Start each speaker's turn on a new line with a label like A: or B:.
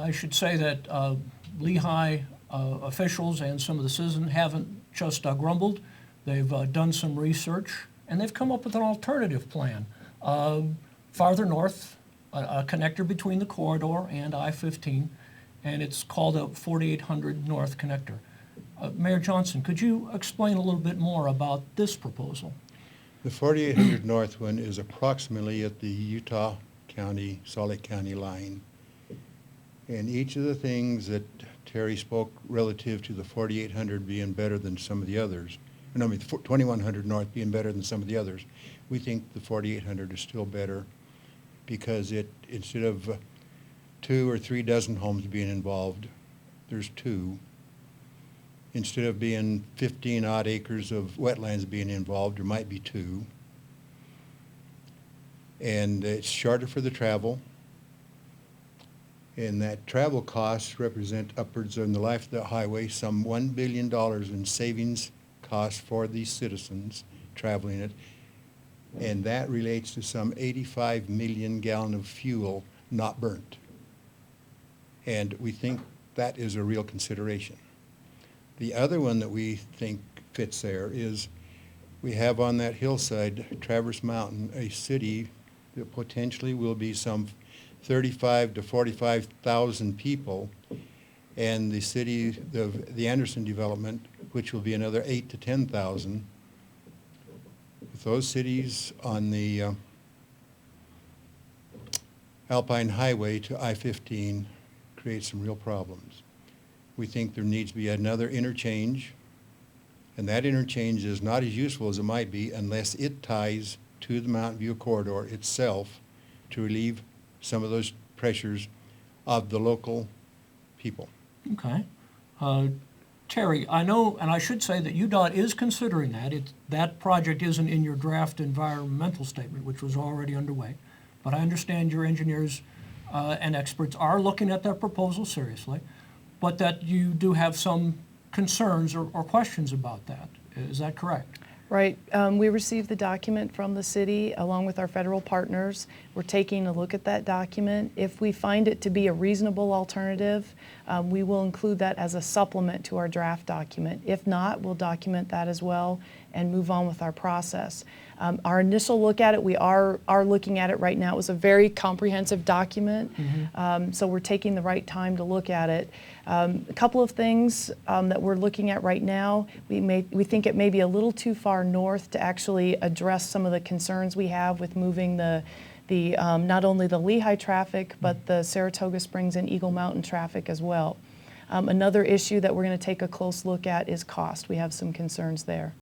A: I should say that Lehigh officials and some of the citizens haven't just grumbled. They've done some research, and they've come up with an alternative plan. Farther north, a connector between the corridor and I-15, and it's called a 4800 North connector. Mayor Johnson, could you explain a little bit more about this proposal?
B: The 4800 North one is approximately at the Utah County, Salt Lake County line. And each of the things that Terry spoke relative to the 4800 being better than some of the others, no, I mean, 2100 North being better than some of the others, we think the 4800 is still better because it, instead of 2 or 3 dozen homes being involved, there's 2. Instead of being 15 odd acres of wetlands being involved, there might be 2. And it's shorter for the travel. And that travel costs represent upwards on the life of the highway, some $1 billion in savings costs for these citizens traveling it. And that relates to some 85 million gallons of fuel not burnt. And we think that is a real consideration. The other one that we think fits there is we have on that hillside, Traverse Mountain, a city that potentially will be some 35 to 45,000 people, and the city of the Anderson development, which will be another 8 to 10,000. With those cities on the Alpine Highway to I-15 create some real problems. We think there needs to be another interchange, and that interchange is not as useful as it might be unless it ties to the Mountain View corridor itself to relieve some of those pressures of the local people.
A: Okay. Terry, I know, and I should say that UDOT is considering that. That project isn't in your draft environmental statement, which was already underway. But I understand your engineers and experts are looking at that proposal seriously, but that you do have some concerns or questions about that. Is that correct?
C: Right. We received the document from the city along with our federal partners. We're taking a look at that document. If we find it to be a reasonable alternative, we will include that as a supplement to our draft document. If not, we'll document that as well and move on with our process. Our initial look at it, we are looking at it right now. It was a very comprehensive document, so we're taking the right time to look at it. A couple of things that we're looking at right now, we think it may be a little too far north to actually address some of the concerns we have with moving not only the Lehigh traffic, but the Saratoga Springs and Eagle Mountain traffic as well. Another issue that we're going to take a close look at is cost. We have some concerns there.